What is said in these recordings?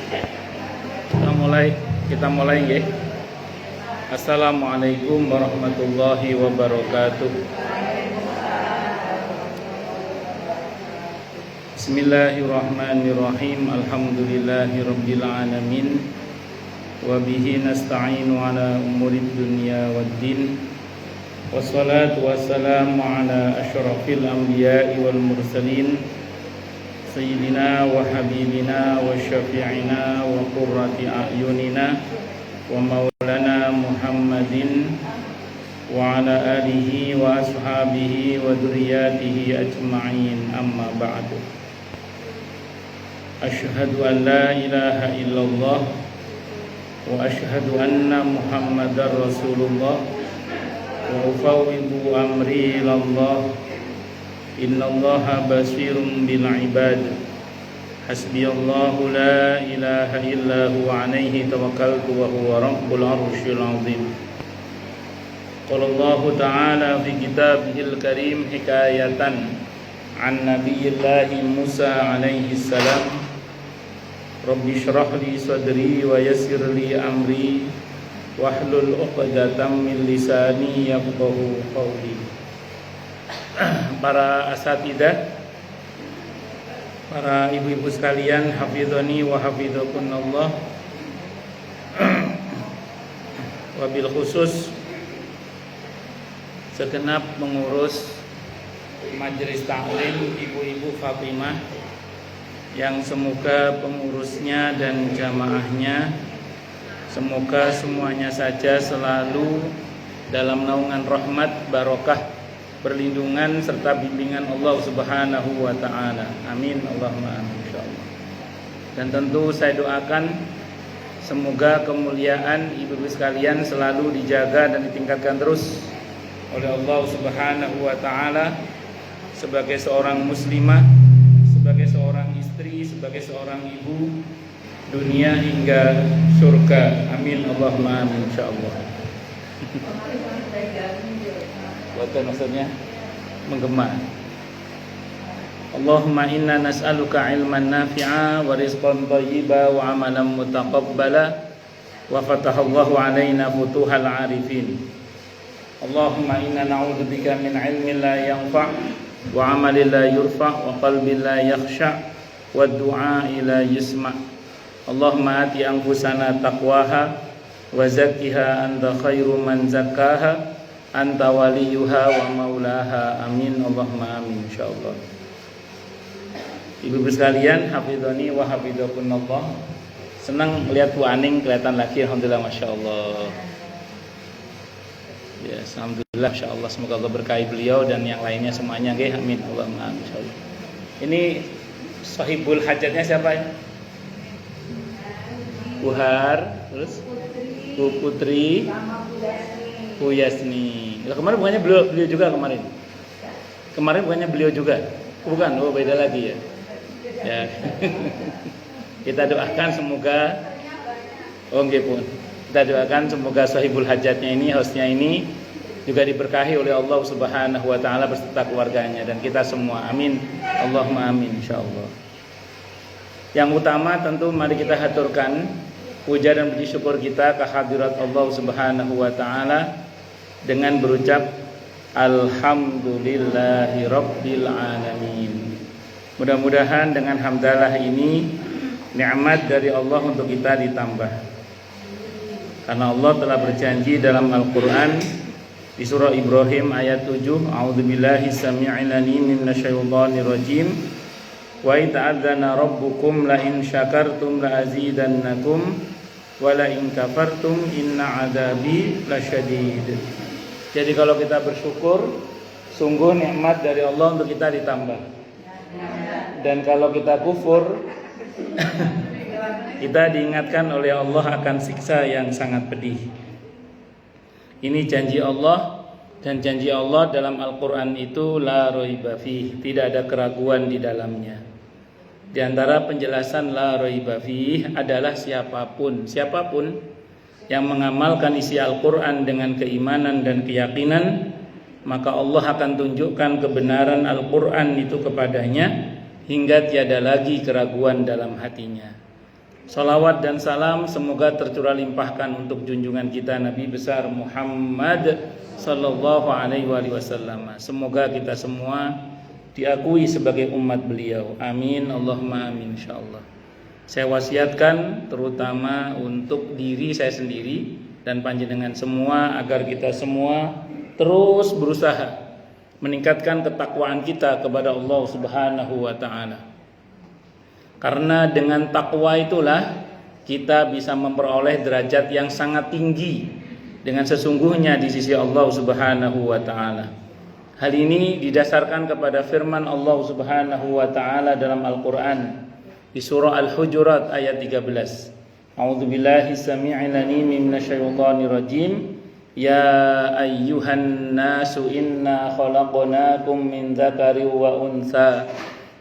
Kita mulai ya. Assalamualaikum warahmatullahi wabarakatuh. Bismillahirrahmanirrahim. Alhamdulillahirabbil alamin. Wa bihi nasta'inu ala umurid dunya waddin. Wassalatu wassalamu ala asyrafil anbiya'i wal mursalin. Sayyidina wa habibina wa syafi'ina wa qurrati a'yunina wa maulana Muhammadin wa ala alihi wa ashabihi wa dzurriyyatihi ajma'in, amma ba'du. Asyhadu an la ilaha illallah wa asyhadu anna Muhammadar Rasulullah wa ufawwidu amri ilallah. Innallaha basirun bil ibad. Hasbiyallahu la ilaha illa huwa alaihi tawakkaltu wa huwa rabbul arsyil azim. Qala Allah ta'ala fi kitabihil karim hikayatan an nabiyillahi Musa alaihi salam. Rabbi shrah li sadri wa yassir li amri wahlul 'uqdatam min lisani yafqahu qawli. Para asatidzah, para ibu-ibu sekalian, hafizani wa hafizakunallah. Wabil khusus segenap pengurus majelis taklim ibu-ibu Fatimah, yang semoga pengurusnya dan jamaahnya semoga semuanya saja selalu dalam naungan rahmat, barokah, perlindungan serta bimbingan Allah Subhanahu wa ta'ala. Amin, Allahumma amin, insyaallah. Dan tentu saya doakan semoga kemuliaan ibu-ibu sekalian selalu dijaga dan ditingkatkan terus oleh Allah Subhanahu wa ta'ala sebagai seorang muslimah, sebagai seorang istri, sebagai seorang ibu, dunia hingga surga. Amin, Allahumma amin, insyaallah. Bukan maksudnya menggema. Allahumma inna nas'aluka ilman nafi'a wa rizqan thayyiba wa amalan mutaqabbala wa fatahallahu alaina futuhal arifin. Allahumma inna na'udzubika min ilmin la yanfa' wa amalin la yurfa' wa qalbin la yakhsha' wa du'a'i la yusma'. Allahumma ati anfusana taqwaha wa zakkiha anta khairu man zakkaha anta waliyuha wa maulaha. Amin, Allahumma amin, insyaallah. Ibu-ibu sekalian, hafizani wa hafizakunallah. Senang melihat Bu Aning kelihatan lagi, alhamdulillah, masyaallah. Ya, alhamdulillah, insyaallah, semoga Allah berkahi beliau dan yang lainnya semuanya, nggih, amin, Allahumma amin, insyaallah. Ini sahibul hajatnya siapa ya? Buhar, terus Bu Putri, Bu Yasni. Kemarin bukannya beliau juga kemarin? Kemarin bukannya beliau juga? Bukan, oh beda lagi ya. Ya. Kita doakan semoga, oh nggih pun. Kita doakan semoga sahibul hajatnya ini, hostnya ini juga diberkahi oleh Allah Subhanahu wa taala beserta keluarganya dan kita semua. Amin. Allahumma amin, insyaallah. Yang utama tentu mari kita haturkan puja dan puji syukur kita kehadirat Allah Subhanahu wa taala dengan berucap alhamdulillahi rabbil alamin. Mudah-mudahan dengan hamdalah ini nikmat dari Allah untuk kita ditambah. Karena Allah telah berjanji dalam Al-Qur'an di surah Ibrahim ayat 7, a'udzubillahi samii'il 'alim minasyaitonir rajim. Wa ta'adzana rabbukum la in syakartum la azidannakum wa la in kafartum inna 'adzabi lasyadid. Jadi kalau kita bersyukur, sungguh nikmat dari Allah untuk kita ditambah. Dan kalau kita kufur, kita diingatkan oleh Allah akan siksa yang sangat pedih. Ini janji Allah, dan janji Allah dalam Al-Quran itu la raiba fih, tidak ada keraguan di dalamnya. Di antara penjelasan la raiba fih adalah siapapun yang mengamalkan isi Al-Quran dengan keimanan dan keyakinan, maka Allah akan tunjukkan kebenaran Al-Quran itu kepadanya hingga tiada lagi keraguan dalam hatinya. Salawat dan salam semoga tercurah limpahkan untuk junjungan kita Nabi besar Muhammad sallallahu alaihi wasallam. Semoga kita semua diakui sebagai umat beliau. Amin Allahumma amin insyaallah. Saya wasiatkan terutama untuk diri saya sendiri dan panjenengan semua agar kita semua terus berusaha meningkatkan ketakwaan kita kepada Allah Subhanahu wa taala. Karena dengan takwa itulah kita bisa memperoleh derajat yang sangat tinggi dengan sesungguhnya di sisi Allah Subhanahu wa taala. Hal ini didasarkan kepada firman Allah Subhanahu wa taala dalam Al-Qur'an di surah Al-Hujurat ayat 13. A'udzubillahi samii'il 'aliim minasyaitonir rajim. Ya ayyuhan nasu inna khalaqnakum min dzakarin wa untha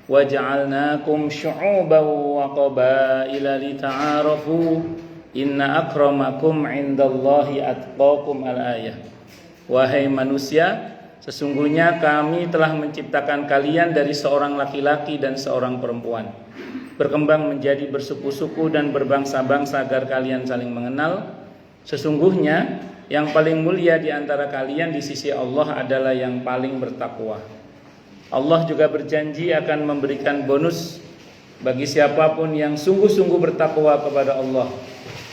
waj'alnakum syu'uban wa qabaila lita'arafu inna akramakum 'indallahi atqakum al-ayah. Wahai manusia, sesungguhnya kami telah menciptakan kalian dari seorang laki-laki dan seorang perempuan, berkembang menjadi bersuku-suku dan berbangsa-bangsa agar kalian saling mengenal. Sesungguhnya yang paling mulia di antara kalian di sisi Allah adalah yang paling bertakwa. Allah juga berjanji akan memberikan bonus bagi siapapun yang sungguh-sungguh bertakwa kepada Allah,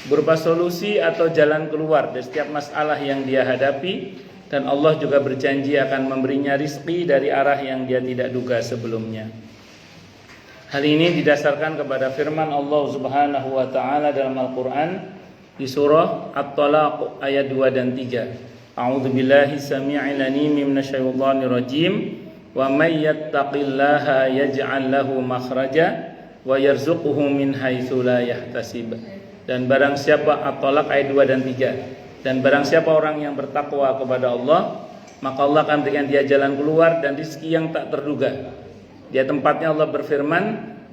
berupa solusi atau jalan keluar dari setiap masalah yang dia hadapi, dan Allah juga berjanji akan memberinya rizki dari arah yang dia tidak duga sebelumnya. Hal ini didasarkan kepada firman Allah Subhanahu wa taala dalam Al-Qur'an di surah At-Talaq ayat 2 dan 3. A'udzubillahi samii'il 'aliim minasyaitonir rajim. Wa may yattaqillaha yaj'al lahu makhraja wa yarzuqhu min haitsu la yahtasib. Dan barang siapa At-Talaq ayat 2 dan 3. Dan barang siapa orang yang bertakwa kepada Allah, maka Allah akan berikan dia jalan keluar dan rezeki yang tak terduga. Di tempatnya Allah berfirman,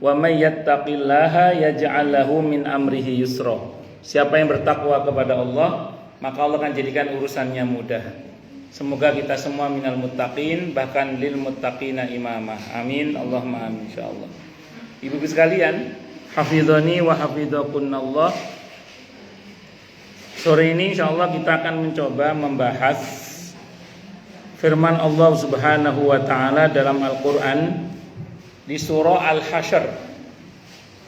wa may yattaqillaha yaj'al lahu min amrihi yusra. Siapa yang bertakwa kepada Allah, maka Allah akan jadikan urusannya mudah. Semoga kita semua minal muttaqin, bahkan lil muttaqina imamah. Amin Allahumma amin insyaallah. Ibu-ibu sekalian, hafizani wa hafizakunallah. Sore ini insyaallah kita akan mencoba membahas firman Allah Subhanahu wa taala dalam Al-Qur'an di surah Al-Hasyr.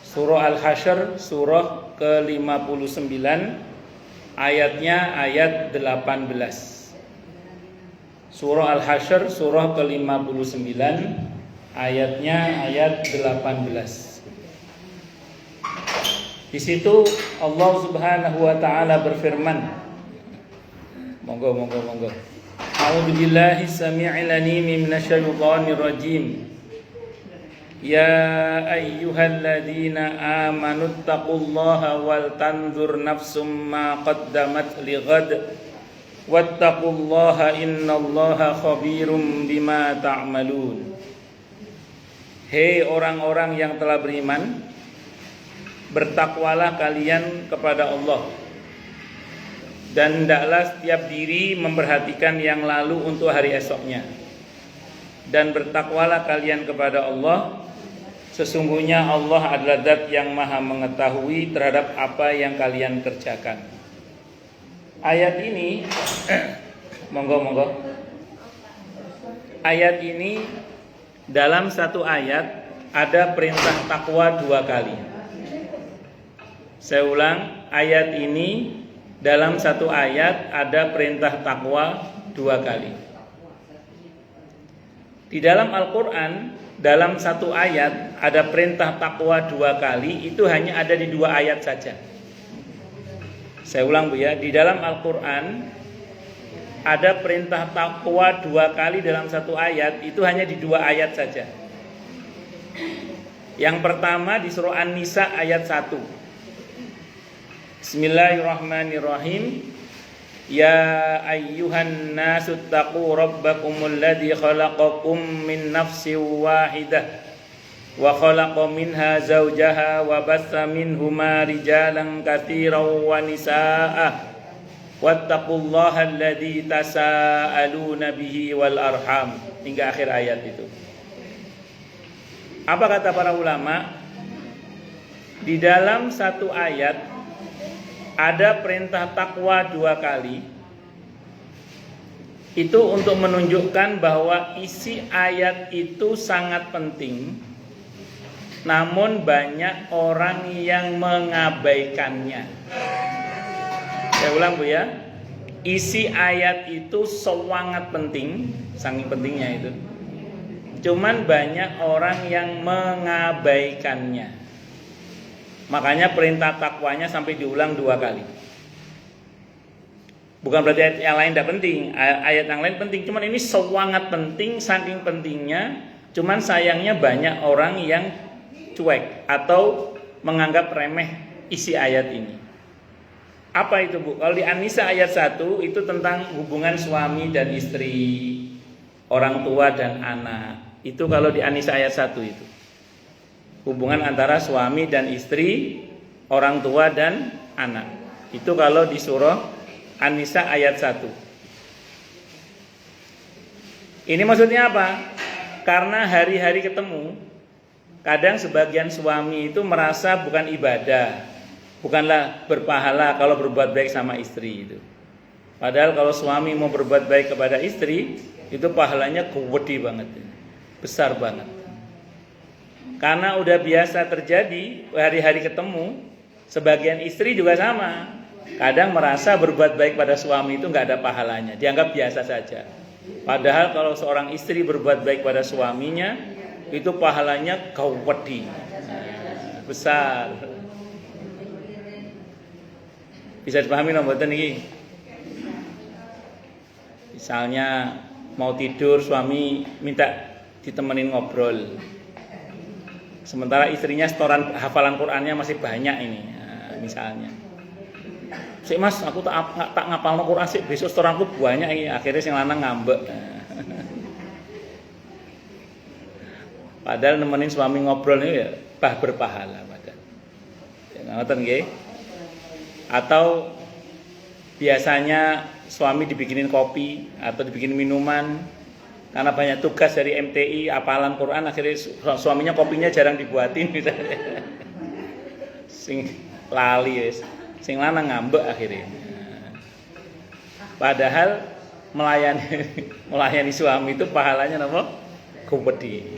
Surah Al-Hasyr surah ke-59 ayatnya ayat 18. Surah Al-Hasyr surah ke-59 ayatnya ayat 18. Di situ Allah Subhanahu wa taala berfirman. Monggo. A'udzubillahi samii'il 'aliim minasyaitonir rajim. Ya ayyuhalladzina amanu taqullaha wal tanzur nafsum ma qaddamat lighad. Wattaqullaha innallaha khabirum bima ta'malun. Hei orang-orang yang telah beriman, bertakwalah kalian kepada Allah, dan hendaklah setiap diri memperhatikan yang lalu untuk hari esoknya. Dan bertakwalah kalian kepada Allah, sesungguhnya Allah adalah Zat yang Maha mengetahui terhadap apa yang kalian kerjakan. Ayat ini monggo. Ayat ini dalam satu ayat ada perintah takwa 2 kali. Saya ulang, ayat ini dalam satu ayat ada perintah takwa 2 kali. Di dalam Al-Qur'an dalam satu ayat ada perintah takwa 2 kali, itu hanya ada di 2 ayat saja. Saya ulang Bu ya, di dalam Al-Qur'an ada perintah takwa 2 kali dalam satu ayat, itu hanya di 2 ayat saja. Yang pertama di surah An-Nisa ayat 1. Bismillahirrahmanirrahim. Ya ayyuhan nasu taqu rabbakumul ladzi khalaqakum min nafsin wahidah wa khalaqa minha zawjaha wa batha minhuma rijalan katsiran wa nisaa'a wattaqullaha alladzi tasaaluna bihi wal arham, hingga akhir ayat itu. Apa kata para ulama? Di dalam satu ayat ada perintah takwa 2 kali. Itu untuk menunjukkan bahwa isi ayat itu sangat penting. Namun banyak orang yang mengabaikannya. Saya ulang Bu ya. Isi ayat itu sangat penting, saking pentingnya itu. Cuman banyak orang yang mengabaikannya. Makanya perintah takwanya sampai diulang 2 kali. Bukan berarti ayat yang lain tidak penting. Ayat yang lain penting, cuman ini sangat penting, saking pentingnya. Cuman sayangnya banyak orang yang cuek atau menganggap remeh isi ayat ini. Apa itu Bu? Kalau di An-Nisa ayat 1 itu tentang hubungan suami dan istri, orang tua dan anak. Itu kalau di An-Nisa ayat 1 itu. Hubungan antara suami dan istri, orang tua dan anak. Itu kalau di surah An-Nisa ayat 1. Ini maksudnya apa? Karena hari-hari ketemu, kadang sebagian suami itu merasa bukan ibadah, bukanlah berpahala kalau berbuat baik sama istri itu. Padahal kalau suami mau berbuat baik kepada istri, itu pahalanya gede banget, besar banget. Karena udah biasa terjadi hari-hari ketemu, sebagian istri juga sama. Kadang merasa berbuat baik pada suami itu nggak ada pahalanya, dianggap biasa saja. Padahal kalau seorang istri berbuat baik pada suaminya, itu pahalanya gede, besar. Bisa dipahami nomor ini? Misalnya mau tidur, suami minta ditemenin ngobrol, sementara istrinya setoran hafalan Qur'annya masih banyak ini, misalnya. Sik Mas, aku tak ngapalno Quran sik, besok setoranku banyak ini. Akhirnya sing lanang ngambek. Padahal nemenin suami ngobrol ini ya berpahala padahal. Ya ngoten nggih. Atau biasanya suami dibikinin kopi atau dibikinin minuman karena banyak tugas dari MTI, hafalan Quran, akhirnya suaminya kopinya jarang dibuatin misalnya. Sing lali ya. Sing lanang ngambek akhirnya. Padahal melayani suami itu pahalanya napa? Gede.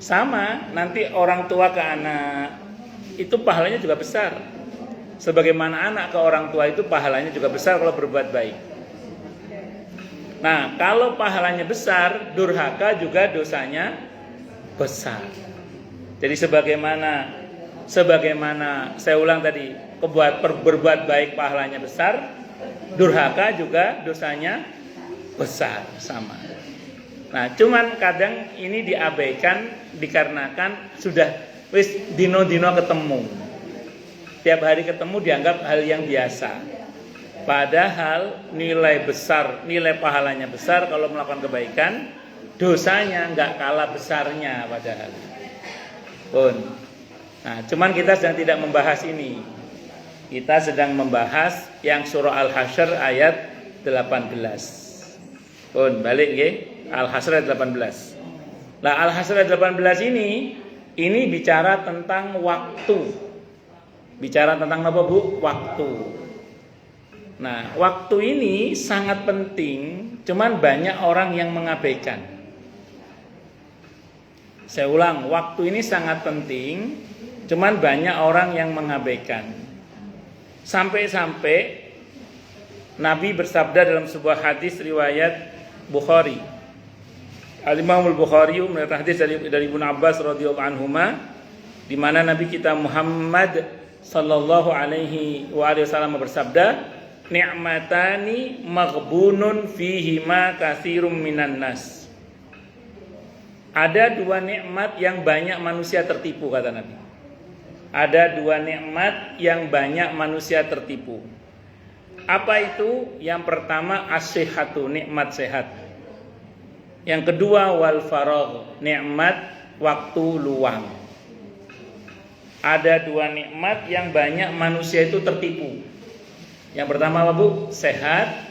Sama nanti orang tua ke anak itu pahalanya juga besar. Sebagaimana anak ke orang tua itu pahalanya juga besar kalau berbuat baik. Nah, kalau pahalanya besar, durhaka juga dosanya besar. Jadi sebagaimana saya ulang tadi, berbuat baik pahalanya besar, durhaka juga dosanya besar, sama. Nah, cuman kadang ini diabaikan dikarenakan sudah wis dino-dino ketemu. Tiap hari ketemu dianggap hal yang biasa. Padahal nilai pahalanya besar kalau melakukan kebaikan, dosanya nggak kalah besarnya padahal. Pun. Nah, cuman kita sedang tidak membahas ini. Kita sedang membahas yang surah Al-Hasyr ayat 18. Pun balik nggih, Al-Hasyr ayat 18. Nah, Al-Hasyr ayat 18 ini bicara tentang waktu. Bicara tentang apa, Bu? Waktu. Nah, waktu ini sangat penting, cuman banyak orang yang mengabaikan. Saya ulang, waktu ini sangat penting, cuman banyak orang yang mengabaikan. Sampai-sampai Nabi bersabda dalam sebuah hadis riwayat Bukhari. Al-Imam Al-Bukhari meriwayatkan hadis dari Ibnu Abbas radhiyallahu anhuma, di mana Nabi kita Muhammad sallallahu alaihi wasallam bersabda, "Ni'matani maghbunun fihima katsirum minan nas." Ada 2 nikmat yang banyak manusia tertipu, kata Nabi. Ada 2 nikmat yang banyak manusia tertipu. Apa itu? Yang pertama as-sihhatu, nikmat sehat. Yang kedua wal faragh, nikmat waktu luang. Ada 2 nikmat yang banyak manusia itu tertipu. Yang pertama apa, Bu? Sehat.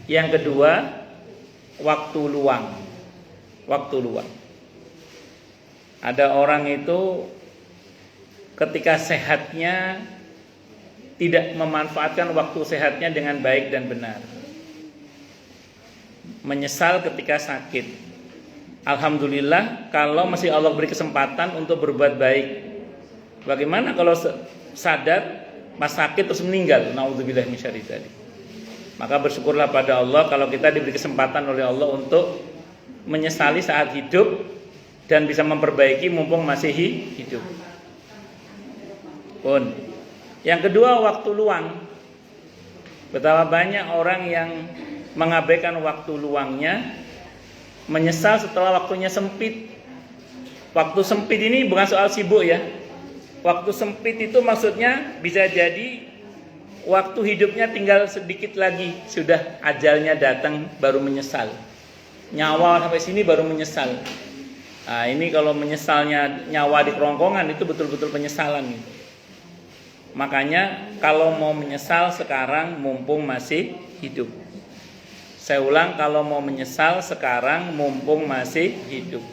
Yang kedua waktu luang. Waktu luang. Ada orang itu ketika sehatnya tidak memanfaatkan waktu sehatnya dengan baik dan benar. Menyesal ketika sakit. Alhamdulillah kalau masih Allah beri kesempatan untuk berbuat baik. Bagaimana kalau sadar pas sakit terus meninggal? Naudzubillah min syarri dzalik. Maka bersyukurlah pada Allah kalau kita diberi kesempatan oleh Allah untuk menyesali saat hidup dan bisa memperbaiki mumpung masih hidup. Pun. Yang kedua, waktu luang. Betapa banyak orang yang mengabaikan waktu luangnya, menyesal setelah waktunya sempit. Waktu sempit ini bukan soal sibuk ya. Waktu sempit itu maksudnya bisa jadi waktu hidupnya tinggal sedikit lagi, sudah ajalnya datang baru menyesal. Nyawa sampai sini baru menyesal. Nah, ini kalau menyesalnya nyawa di kerongkongan itu betul-betul penyesalan gitu. Makanya kalau mau menyesal sekarang mumpung masih hidup. Saya ulang, kalau mau menyesal sekarang mumpung masih hidup.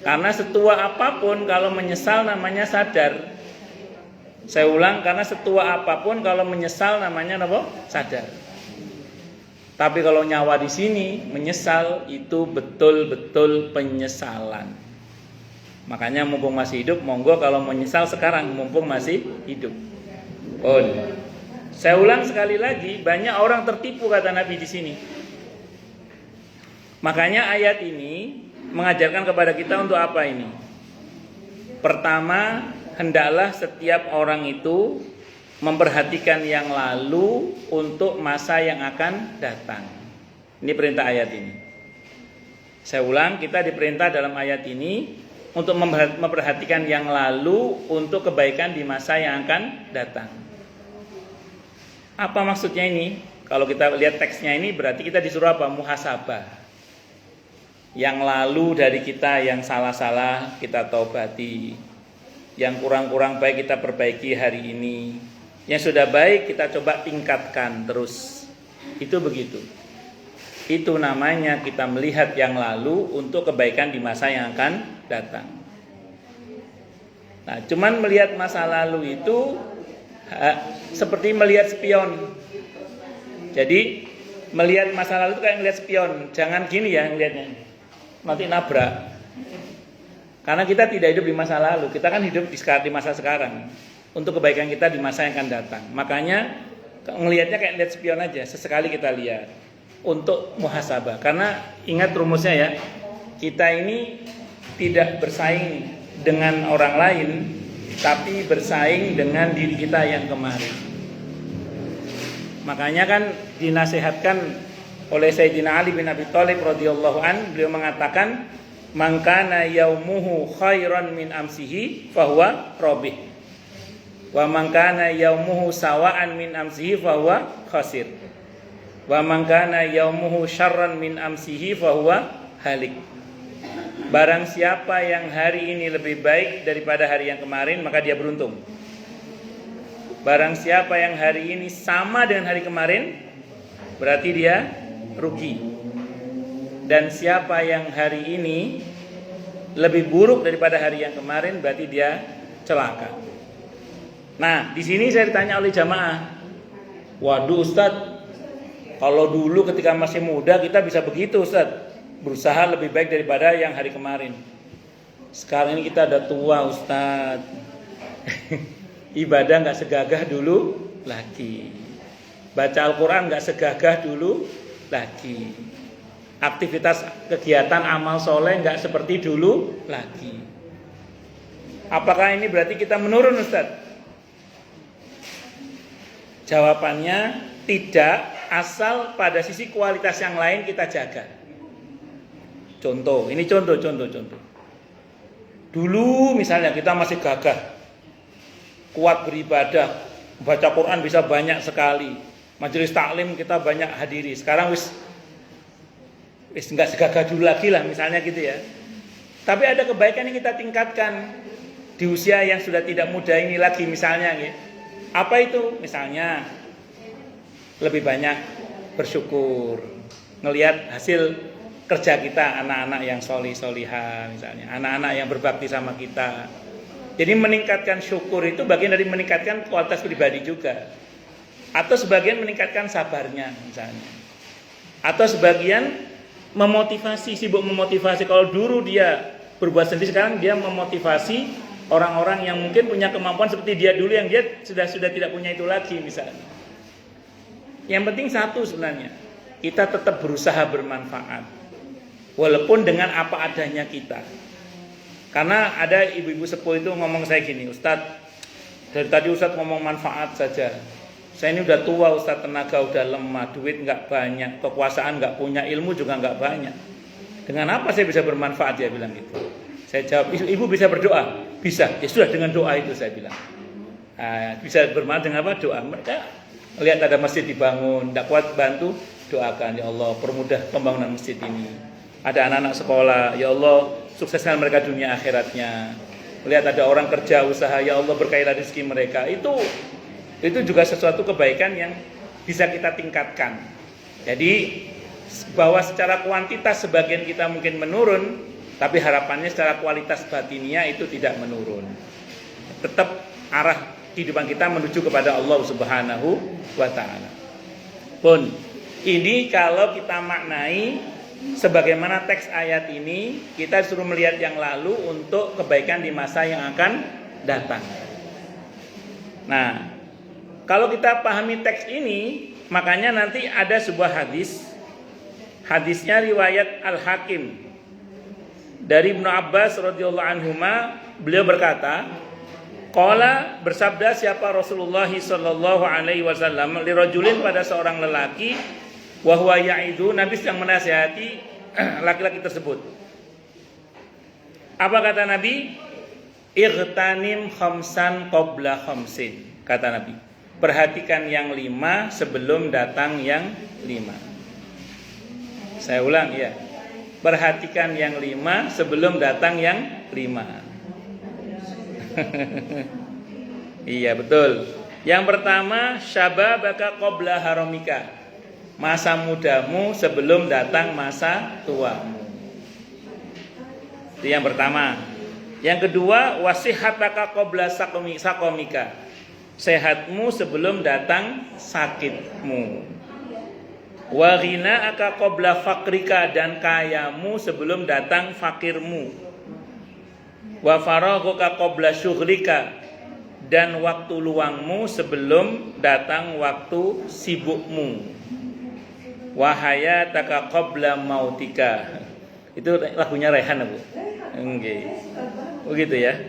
Karena setua apapun kalau menyesal namanya sadar. Saya ulang, karena setua apapun kalau menyesal namanya apa? Sadar. Tapi kalau nyawa di sini menyesal itu betul-betul penyesalan. Makanya mumpung masih hidup, monggo kalau menyesal sekarang mumpung masih hidup. Saya ulang sekali lagi, banyak orang tertipu kata Nabi di sini. Makanya ayat ini mengajarkan kepada kita untuk apa ini? Pertama, hendaklah setiap orang itu memperhatikan yang lalu untuk masa yang akan datang. Ini perintah ayat ini. Saya ulang, kita diperintah dalam ayat ini untuk memperhatikan yang lalu untuk kebaikan di masa yang akan datang. Apa maksudnya ini? Kalau kita lihat teksnya ini berarti kita disuruh apa? Muhasabah. Yang lalu dari kita yang salah-salah kita taubati. Yang kurang-kurang baik kita perbaiki hari ini. Yang sudah baik kita coba tingkatkan terus. Itu begitu. Itu namanya kita melihat yang lalu untuk kebaikan di masa yang akan datang. Nah, cuman melihat masa lalu itu seperti melihat spion. Jadi melihat masa lalu itu kayak melihat spion. Jangan gini ya melihatnya, nanti nabrak. Karena kita tidak hidup di masa lalu, kita kan hidup di masa sekarang untuk kebaikan kita di masa yang akan datang. Makanya melihatnya kayak lihat spion aja, sesekali kita lihat. Untuk muhasabah, karena ingat rumusnya ya, kita ini tidak bersaing dengan orang lain, tapi bersaing dengan diri kita yang kemarin. Makanya kan dinasihatkan oleh Sayyidina Ali bin Abi Thalib radhiyallahu an, beliau mengatakan, "Man kana yaumuhu khairan min amsihi fahuwa rabih. Wa man kana yaumuhu sawa'an min amsihi fahuwa khasir. Wa man kana yaumuhu syarran min amsihi fahuwa halik." Barang siapa yang hari ini lebih baik daripada hari yang kemarin, maka dia beruntung. Barang siapa yang hari ini sama dengan hari kemarin, berarti dia rugi. Dan siapa yang hari ini lebih buruk daripada hari yang kemarin, berarti dia celaka. Nah, di sini saya ditanya oleh jamaah, "Waduh Ustadz, kalau dulu ketika masih muda kita bisa begitu Ustadz, berusaha lebih baik daripada yang hari kemarin. Sekarang ini kita ada tua Ustadz, ibadah gak segagah dulu lagi, baca Al-Quran gak segagah dulu lagi, aktivitas kegiatan amal soleh gak seperti dulu lagi. Apakah ini berarti kita menurun Ustadz?" Jawabannya tidak, asal pada sisi kualitas yang lain kita jaga. Contoh, ini contoh. Dulu misalnya kita masih gagah, kuat beribadah, baca Quran bisa banyak sekali, majelis taklim kita banyak hadiri. Sekarang wis nggak segagah dulu lagi lah misalnya gitu ya. Tapi ada kebaikan yang kita tingkatkan di usia yang sudah tidak muda ini lagi misalnya gitu. Apa itu? Misalnya lebih banyak bersyukur, ngelihat hasil kerja kita, anak-anak yang solihah misalnya, anak-anak yang berbakti sama kita. Jadi meningkatkan syukur itu bagian dari meningkatkan kualitas pribadi juga. Atau sebagian meningkatkan sabarnya misalnya. Atau sebagian memotivasi, sibuk memotivasi. Kalau dulu dia berbuat sendiri, sekarang dia memotivasi orang-orang yang mungkin punya kemampuan seperti dia dulu yang dia sudah tidak punya itu lagi misalnya. Yang penting satu sebenarnya, kita tetap berusaha bermanfaat. Walaupun dengan apa adanya kita. Karena ada ibu-ibu sepuh itu ngomong saya gini, Ustadz, dari tadi Ustadz ngomong manfaat saja. Saya ini udah tua Ustadz, tenaga udah lemah, duit nggak banyak, kekuasaan nggak punya, ilmu juga nggak banyak. Dengan apa saya bisa bermanfaat, dia bilang gitu. Saya jawab, ibu bisa berdoa? Bisa. Ya sudah, dengan doa itu saya bilang. Bisa bermanfaat dengan apa? Doa. Mereka lihat ada masjid dibangun, tidak kuat bantu, doakan, ya Allah permudah pembangunan masjid ini. Ada anak-anak sekolah, ya Allah sukseskan mereka dunia akhiratnya. Lihat ada orang kerja usaha, ya Allah berkailah rezeki mereka. Itu juga sesuatu kebaikan yang bisa kita tingkatkan. Jadi bahwa secara kuantitas sebagian kita mungkin menurun, tapi harapannya secara kualitas batinnya itu tidak menurun. Tetap arah kehidupan kita menuju kepada Allah Subhanahu wa taala. Pun ini kalau kita maknai sebagaimana teks ayat ini, kita disuruh melihat yang lalu untuk kebaikan di masa yang akan datang. Nah, kalau kita pahami teks ini, makanya nanti ada sebuah hadis. Hadisnya riwayat Al-Hakim dari Ibnu Abbas radhiyallahu anhuma, beliau berkata, qala, bersabda siapa Rasulullah sallallahu alaihi wasallam li rajulin, pada seorang lelaki, wa huwa ya'idu, Nabi sedang menasihati laki-laki tersebut. Apa kata Nabi? Ightanim khamsan qabla khamsin. Kata Nabi, perhatikan yang 5 sebelum datang yang 5. Saya ulang ya. Perhatikan yang 5 sebelum datang yang 5. Iya betul. Yang pertama, syababaka qabla haramika. Masa mudamu sebelum datang masa tuamu. Itu yang pertama. Yang kedua, wasihataka qabla sakomika. Sehatmu sebelum datang sakitmu. Wa ghina'aka qabla fakrika, dan kayamu sebelum datang fakirmu. Wa faraghuka qabla syughlika, dan waktu luangmu sebelum datang waktu sibukmu. Wa hayataka qabla mautika. Itu lagunya Rehan, Bu. Nggih. Begitu ya.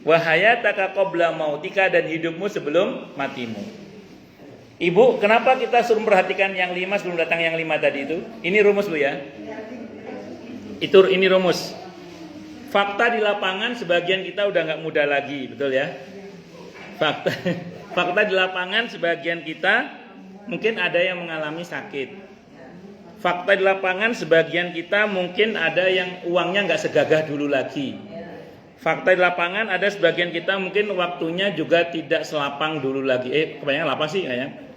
Wa hayataka qabla mautika, dan hidupmu sebelum matimu. Ibu, kenapa kita suruh perhatikan yang 5 sebelum datang yang 5 tadi itu? Ini rumus, Bu ya. Ini rumus. Fakta di lapangan sebagian kita udah nggak muda lagi, betul ya? Fakta di lapangan sebagian kita mungkin ada yang mengalami sakit. Fakta di lapangan sebagian kita mungkin ada yang uangnya nggak segagah dulu lagi. Fakta di lapangan ada sebagian kita mungkin waktunya juga tidak selapang dulu lagi. Kebanyakan lapang sih kayaknya.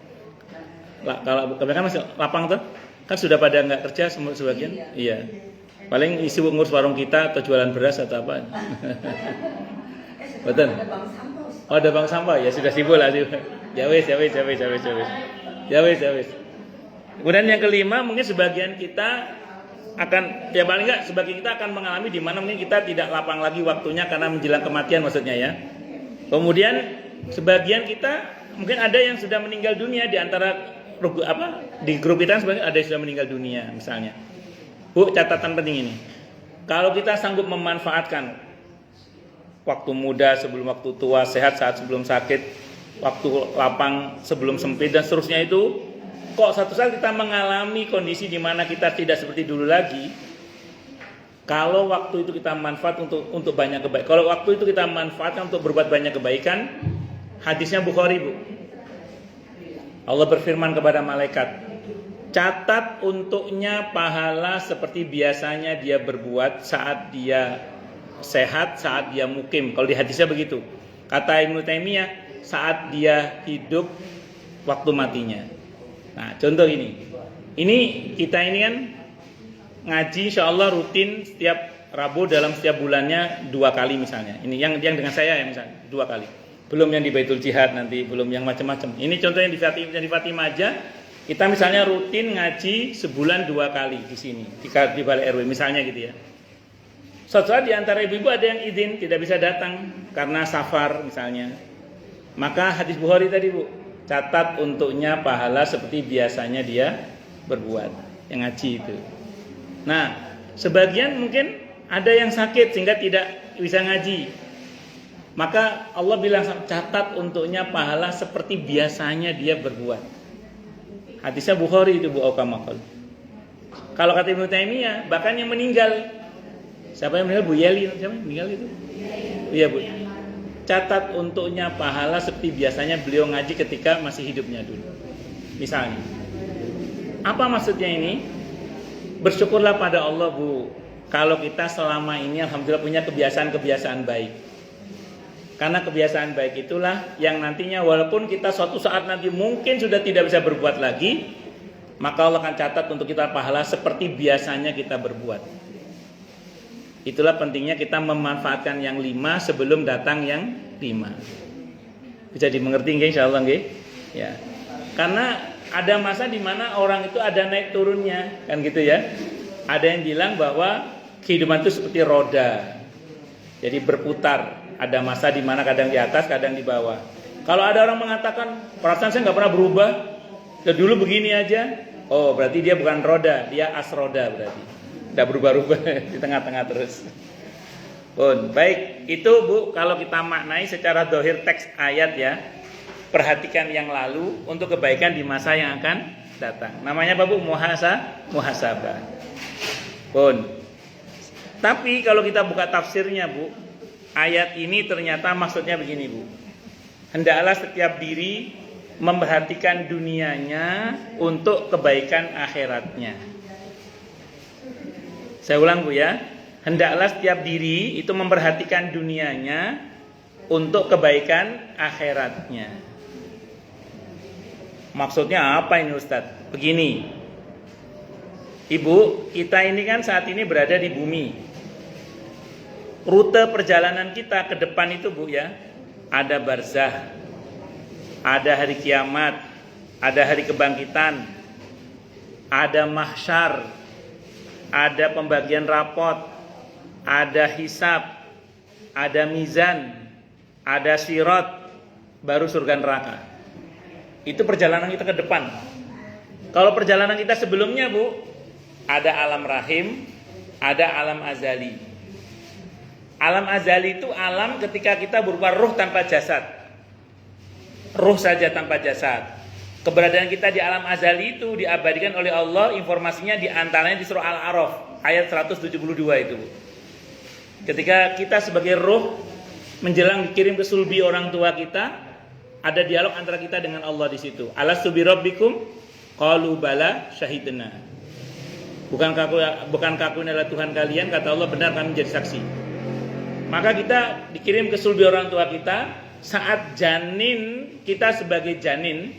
Kalau kebanyakan masih lapang tuh, kan sudah pada nggak kerja sebagian. Iya. Paling isi ngurus warung kita atau jualan beras atau apa. Betul. Oh, ada bank sampah ya, sudah sibuk lah. Ya wis. Kemudian yang kelima, mungkin sebagian kita akan, ya paling enggak sebagian kita akan mengalami di mana mungkin kita tidak lapang lagi waktunya karena menjelang kematian maksudnya ya. Kemudian sebagian kita mungkin ada yang sudah meninggal dunia di antara di grup kita, sebenarnya ada yang sudah meninggal dunia misalnya. Bu, catatan penting ini. Kalau kita sanggup memanfaatkan waktu muda sebelum waktu tua, sehat saat sebelum sakit, waktu lapang sebelum sempit dan seterusnya itu, kok satu saat kita mengalami kondisi di mana kita tidak seperti dulu lagi. Kalau waktu itu kita manfaat untuk banyak kebaikan. Kalau waktu itu kita manfaatkan untuk berbuat banyak kebaikan, hadisnya Bukhari, Bu. Allah berfirman kepada malaikat, catat untuknya pahala seperti biasanya dia berbuat saat dia sehat, saat dia mukim. Kalau di hadisnya begitu. Kata Ibnu Taimiyah, saat dia hidup waktu matinya. Nah, contoh ini. Ini kita ini kan ngaji insyaallah rutin setiap Rabu dalam setiap bulannya 2 kali misalnya. Ini yang dengan saya ya misalnya 2 kali. Belum yang di Baitul Jihad nanti, belum yang macam-macam. Ini contohnya di Fatimah aja. Kita misalnya rutin ngaji sebulan 2 kali di sini di Balai RW misalnya gitu ya. Suatu saat di antara ibu-ibu ada yang izin tidak bisa datang karena safar misalnya. Maka hadis Bukhari tadi Bu, catat untuknya pahala seperti biasanya dia berbuat yang ngaji itu. Nah, sebagian mungkin ada yang sakit sehingga tidak bisa ngaji. Maka Allah bilang catat untuknya pahala seperti biasanya dia berbuat. Hadisnya Bukhari itu Bu Aukamakal. Kalau kata Ibnu Taimiyah, bahkan yang meninggal, siapa yang meninggal? Bu Yeli, siapa yang meninggal itu? Iya Bu. Catat untuknya pahala seperti biasanya beliau ngaji ketika masih hidupnya dulu. Misalnya, apa maksudnya ini? Bersyukurlah pada Allah Bu, kalau kita selama ini alhamdulillah punya kebiasaan-kebiasaan baik. Karena kebiasaan baik itulah yang nantinya walaupun kita suatu saat nanti mungkin sudah tidak bisa berbuat lagi, maka Allah akan catat untuk kita pahala seperti biasanya kita berbuat. Itulah pentingnya kita memanfaatkan yang 5 sebelum datang yang 5. Bisa dimengerti nggih insyaallah nggih? Ya. Karena ada masa di mana orang itu ada naik turunnya, kan gitu ya. Ada yang bilang bahwa kehidupan itu seperti roda. Jadi berputar. Ada masa di mana kadang di atas, kadang di bawah. Kalau ada orang mengatakan, perasaan saya nggak pernah berubah, dari dulu begini aja, oh berarti dia bukan roda, dia as roda berarti. Tidak berubah-ubah di tengah-tengah terus. Baik, itu Bu, kalau kita maknai secara dohir teks ayat ya, perhatikan yang lalu untuk kebaikan di masa yang akan datang. Namanya apa Bu? Muhasabah. Tapi kalau kita buka tafsirnya Bu, ayat ini ternyata maksudnya begini Bu. Hendaklah setiap diri memperhatikan dunianya untuk kebaikan akhiratnya. Saya ulang Bu ya. Hendaklah setiap diri itu memperhatikan dunianya untuk kebaikan akhiratnya. Maksudnya apa ini Ustadz? Begini. Ibu, kita ini kan saat ini berada di bumi. Rute perjalanan kita ke depan itu Bu ya, ada barzah, ada hari kiamat, ada hari kebangkitan, ada mahsyar, ada pembagian rapot, ada hisab, ada mizan, ada sirat, baru surga neraka. Itu perjalanan kita ke depan. Kalau perjalanan kita sebelumnya Bu, ada alam rahim, ada alam azali. Alam azali itu alam ketika kita berupa ruh tanpa jasad. Ruh saja tanpa jasad. Keberadaan kita di alam azali itu diabadikan oleh Allah, informasinya di antaranya di surah Al-A'raf ayat 172 itu. Ketika kita sebagai ruh menjelang dikirim ke sulbi orang tua kita, ada dialog antara kita dengan Allah di situ. Alastu bi rabbikum? Qalu bala syahidna. Bukankah aku adalah Tuhan kalian? Kata Allah, benar kami menjadi saksi. Maka kita dikirim ke sulbi orang tua kita saat janin, kita sebagai janin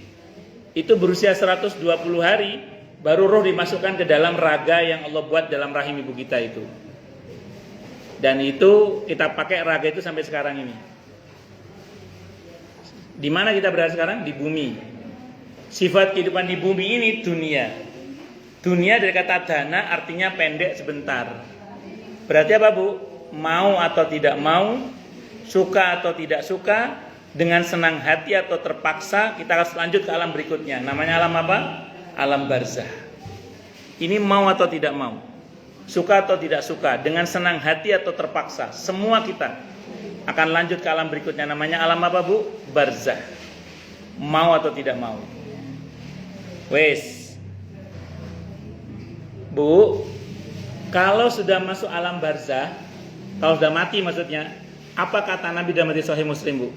itu berusia 120 hari baru roh dimasukkan ke dalam raga yang Allah buat dalam rahim ibu kita itu. Dan itu kita pakai raga itu sampai sekarang ini. Di mana kita berada sekarang? Di bumi. Sifat kehidupan di bumi ini dunia. Dunia dari kata dana artinya pendek sebentar. Berarti apa Bu? Mau atau tidak mau, suka atau tidak suka, dengan senang hati atau terpaksa, kita harus lanjut ke alam berikutnya. Namanya alam apa? Alam barzah. Ini mau atau tidak mau, suka atau tidak suka, dengan senang hati atau terpaksa, semua kita akan lanjut ke alam berikutnya. Namanya alam apa Bu? Barzah. Mau atau tidak mau. Wes Bu, kalau sudah masuk alam barzah, kalau sudah mati maksudnya, apa kata Nabi dalam hadis Sahih Muslim Bu?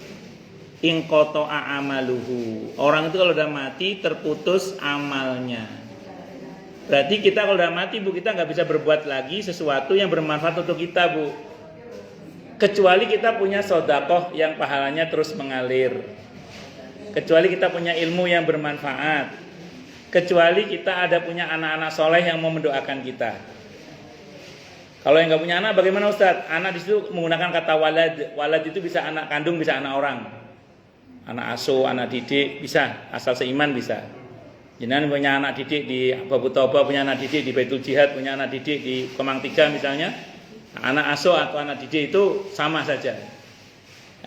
Inqata'a amaluhu. Orang itu kalau sudah mati terputus amalnya. Berarti kita kalau sudah mati Bu, kita nggak bisa berbuat lagi sesuatu yang bermanfaat untuk kita Bu. Kecuali kita punya sedekah yang pahalanya terus mengalir. Kecuali kita punya ilmu yang bermanfaat. Kecuali kita ada punya anak-anak soleh yang mau mendoakan kita. Kalau yang nggak punya anak bagaimana Ustadz? Anak di situ menggunakan kata walad. Walad itu bisa anak kandung, bisa anak orang. Anak asuh, anak didik, bisa. Asal seiman bisa. Jangan punya anak didik di Babu Toba, punya anak didik di Baitul Jihad, punya anak didik di Kemang 3 misalnya. Anak asuh atau anak didik itu sama saja.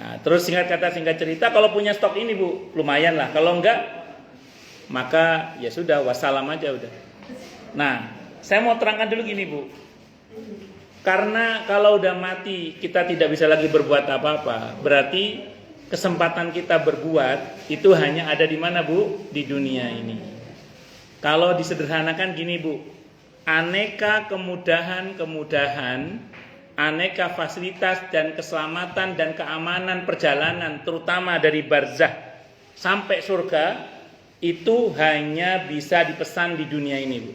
Nah, terus singkat kata singkat cerita, kalau punya stok ini Bu, lumayan lah. Kalau enggak, maka ya sudah, wassalam aja udah. Nah, saya mau terangkan dulu gini Bu. Karena kalau udah mati kita tidak bisa lagi berbuat apa-apa, berarti kesempatan kita berbuat itu hanya ada di mana Bu? Di dunia ini. Kalau disederhanakan gini Bu, aneka kemudahan, aneka fasilitas dan keselamatan dan keamanan perjalanan terutama dari barzah sampai surga itu hanya bisa dipesan di dunia ini Bu.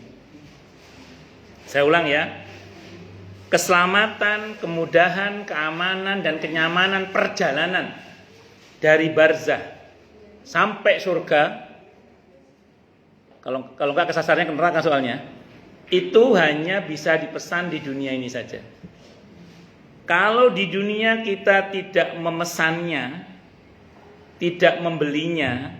Saya ulang ya. Keselamatan, kemudahan, keamanan, dan kenyamanan perjalanan dari barzah sampai surga, kalau nggak kesasarnya ke neraka soalnya, itu hanya bisa dipesan di dunia ini saja. Kalau di dunia kita tidak memesannya, tidak membelinya,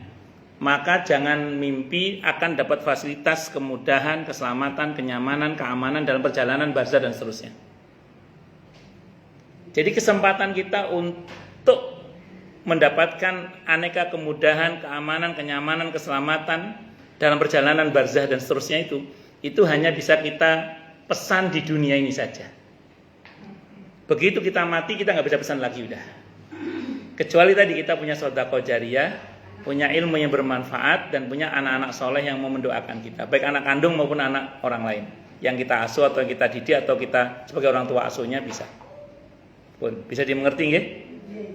maka jangan mimpi akan dapat fasilitas, kemudahan, keselamatan, kenyamanan, keamanan dalam perjalanan barzah dan seterusnya. Jadi kesempatan kita untuk mendapatkan aneka kemudahan, keamanan, kenyamanan, keselamatan dalam perjalanan barzah dan seterusnya itu hanya bisa kita pesan di dunia ini saja. Begitu kita mati kita nggak bisa pesan lagi udah. Kecuali tadi kita punya sedekah jariyah, punya ilmu yang bermanfaat dan punya anak-anak soleh yang mau mendoakan kita, baik anak kandung maupun anak orang lain yang kita asuh atau yang kita didik atau kita sebagai orang tua asuhnya bisa. Pun bisa dimengerti nggih?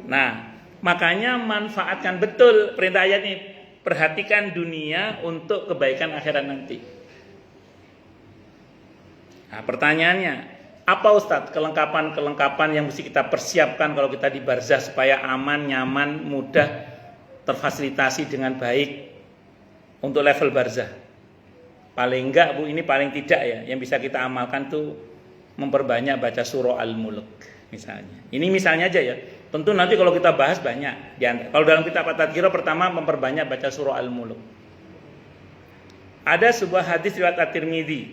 Nah, makanya manfaatkan betul perintah ayat ini. Perhatikan dunia untuk kebaikan akhirat nanti. Nah, pertanyaannya, apa Ustadz kelengkapan yang mesti kita persiapkan kalau kita di barzah supaya aman, nyaman, mudah, terfasilitasi dengan baik untuk level barzah? Paling enggak Bu, ini paling tidak ya, yang bisa kita amalkan tuh memperbanyak baca surah Al-Mulk misalnya. Ini misalnya aja ya. Tentu nanti kalau kita bahas banyak. Kalau dalam kitab At-Tadhkirah pertama memperbanyak baca surah Al-Mulk. Ada sebuah hadis riwayat At-Tirmidzi.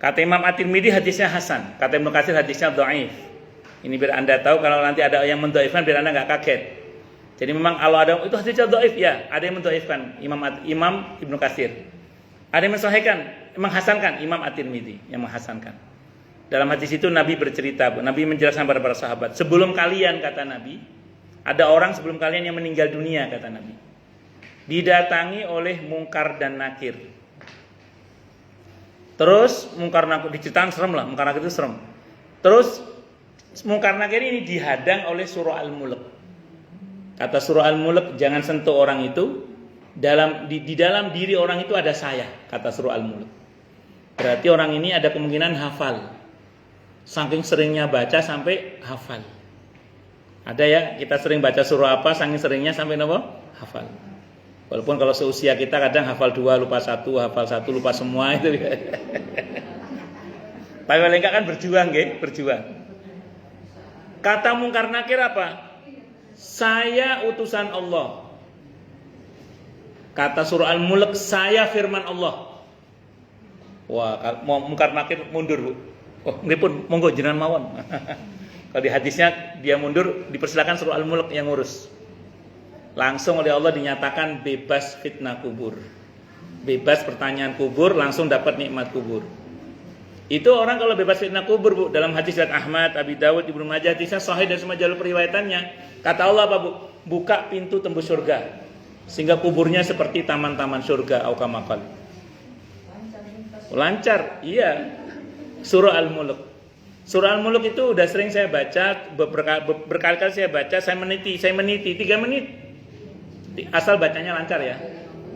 Kata Imam At-Tirmidzi hadisnya hasan, kata Ibnu Katsir hadisnya dhaif. Ini biar Anda tahu kalau nanti ada yang mendhaifkan biar Anda enggak kaget. Jadi memang kalau ada itu hadisnya dhaif ya, ada yang mendhaifkan Imam Ibnu Katsir. Ada yang mensahihkan, menghasankan Imam At-Tirmidzi yang menghasankan. Dalam hadis itu Nabi bercerita, Nabi menjelaskan kepada para sahabat, sebelum kalian kata Nabi, ada orang sebelum kalian yang meninggal dunia kata Nabi. Didatangi oleh Munkar dan Nakir. Terus Munkar Nakir diceritakan serem lah, Munkar Nakir itu serem. Terus Munkar Nakir ini dihadang oleh surah Al-Mulk. Kata surah Al-Mulk, jangan sentuh orang itu. Di dalam diri orang itu ada saya, kata surah Al-Mulk. Berarti orang ini ada kemungkinan hafal. Saking seringnya baca sampai hafal. Ada ya, kita sering baca surah apa, saking seringnya sampai apa? Hafal. Walaupun kalau seusia kita kadang hafal 2, lupa 1, hafal 1, lupa semua itu. Tapi paling enggak kan berjuang, berjuang. Kata Munkar Nakir apa? Saya utusan Allah. Kata surah Al-Mulk, saya firman Allah. Wah, mau Munkar Nakir mundur Bu. Oh, ini pun monggo jenengan mawon. Kalau di hadisnya dia mundur, dipersilakan surah Al-Mulk yang ngurus. Langsung oleh Allah dinyatakan bebas fitnah kubur. Bebas pertanyaan kubur, langsung dapat nikmat kubur. Itu orang kalau bebas fitnah kubur Bu, dalam hadis riwayat Ahmad, Abi Dawud, Ibnu Majah, hadisnya sahih dan semua jalur periwayatannya. Kata Allah apa Bu? Buka pintu tembus surga. Sehingga kuburnya seperti taman-taman surga au kama qala. Lancar, iya. Surah Al-Mulk. Surah Al-Mulk itu udah sering saya baca, berkali-kali saya baca, saya meniti 3 menit. Asal bacanya lancar ya.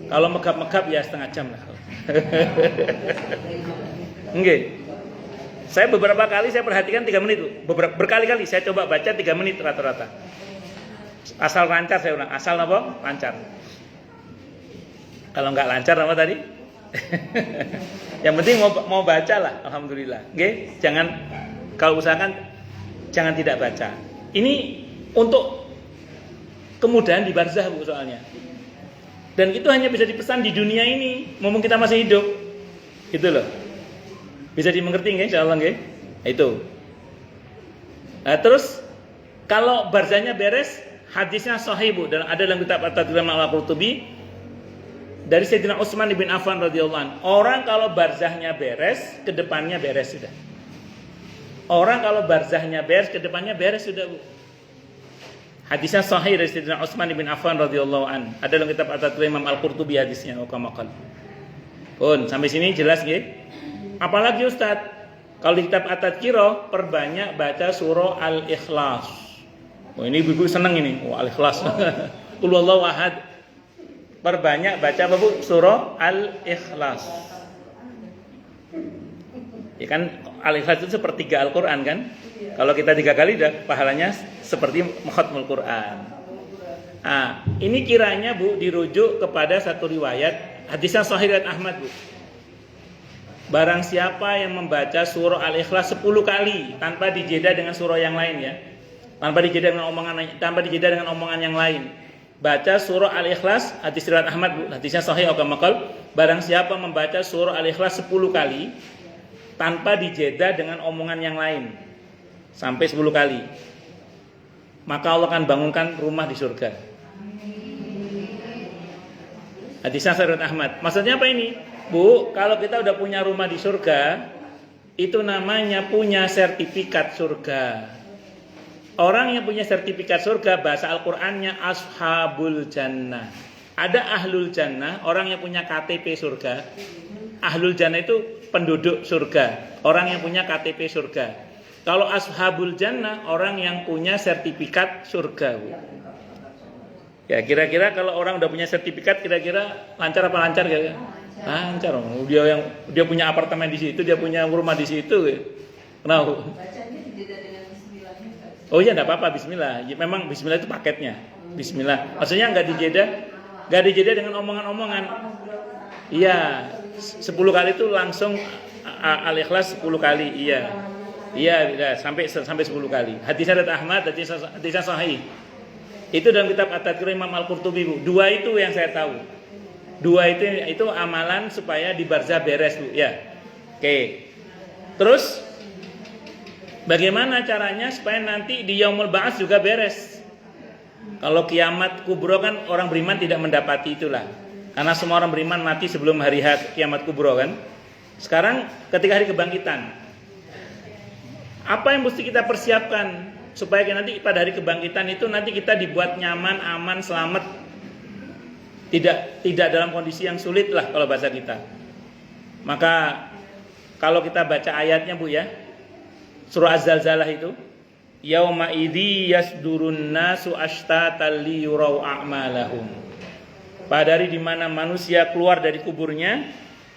Kalau megap-megap ya setengah jam lah. Enggak. Saya beberapa kali saya perhatikan 3 menit. Berkali-kali saya coba baca 3 menit rata-rata. Asal lancar saya ulang. Asal apa? Lancar. Kalau nggak lancar apa tadi? Yang penting mau baca lah, alhamdulillah. Oke, jangan Kalau usahakan jangan tidak baca. Ini untuk kemudahan di barzah Bu soalnya. Dan itu hanya bisa dipesan di dunia ini, mumpung kita masih hidup. Gitu loh. Bisa dimengerti nggih insyaallah nggih? Itu. Nah, terus kalau barzahnya beres, hadisnya sahih Bu, dan ada dalam kitab At-Tadrib Al-Qurtubi dari Sayyidina Utsman bin Affan radhiyallahu anhu. Orang kalau barzahnya beres, ke depannya beres sudah. Orang kalau barzahnya beres, ke depannya beres sudah Bu. Hadisnya sahih dari Sayyidina Utsman bin Affan radhiyallahu anhu. Ada dalam kitab At-Tadrib Al-Qurtubi hadisnya kama-qala. Pun sampai sini jelas nggih? Apalagi Ustaz? Kalau di kitab At-Tadhkirah perbanyak baca surah Al-Ikhlas. Oh ini ibu-ibu senang ini. Oh Al-Ikhlas. Qul huwallahu ahad. Perbanyak baca apa Bu? Surah Al-Ikhlas. Ya kan Al-Ikhlas itu sepertiga Al-Qur'an kan? Kalau kita 3 kali dah pahalanya seperti khatmul Qur'an. Ah, ini kiranya Bu dirujuk kepada satu riwayat hadisnya sahih riwayat Ahmad Bu. Barang siapa yang membaca surah Al-Ikhlas 10 kali tanpa dijeda dengan surah yang lain ya. Tanpa dijeda dengan omongan yang lain. Baca surah Al-Ikhlas, hadis riwayat Ahmad, hadisnya sahih maqal. Barang siapa membaca surah Al-Ikhlas 10 kali tanpa dijeda dengan omongan yang lain sampai 10 kali, maka Allah akan bangunkan rumah di surga. Hadisnya sahih riwayat Ahmad. Maksudnya apa ini? Bu, kalau kita udah punya rumah di surga, itu namanya punya sertifikat surga. Orang yang punya sertifikat surga, bahasa Al-Qur'annya ashabul jannah. Ada ahlul jannah, orang yang punya KTP surga. Ahlul jannah itu penduduk surga, orang yang punya KTP surga. Kalau ashabul jannah, orang yang punya sertifikat surga. Bu. Ya kira-kira kalau orang udah punya sertifikat, kira-kira lancar apa lancar kira-kira? Lancar, dia punya apartemen di situ, dia punya rumah di situ. Kenapa? Bacanya dijeda dengan bismillah. Oh iya, enggak apa-apa bismillah. Ya, memang bismillah itu paketnya. Bismillah. Maksudnya enggak dijeda dengan omongan-omongan. Iya, 10 kali itu langsung Al-Ikhlas 10 kali. Iya. Iya, sampai 10 kali. Hadisnya dari Ahmad, hadisnya sahih. Itu dalam kitab At-Tadhkirah Imam Al-Qurtubi, Bu. 2 itu yang saya tahu. 2 itu amalan supaya di barzah beres Bu ya. Oke. Terus bagaimana caranya supaya nanti di Yaumul Ba'ats juga beres? Kalau kiamat kubro kan orang beriman tidak mendapati itulah. Karena semua orang beriman mati sebelum hari kiamat kubro kan. Sekarang ketika hari kebangkitan, apa yang mesti kita persiapkan supaya nanti pada hari kebangkitan itu nanti kita dibuat nyaman, aman, selamat. Tidak dalam kondisi yang sulit lah kalau bahasa kita. Maka kalau kita baca ayatnya Bu ya, surah Az-Zalzalah itu, yauma idzi yasdurun nasu ashtatan liyurau a'malahum. Pada hari di mana manusia keluar dari kuburnya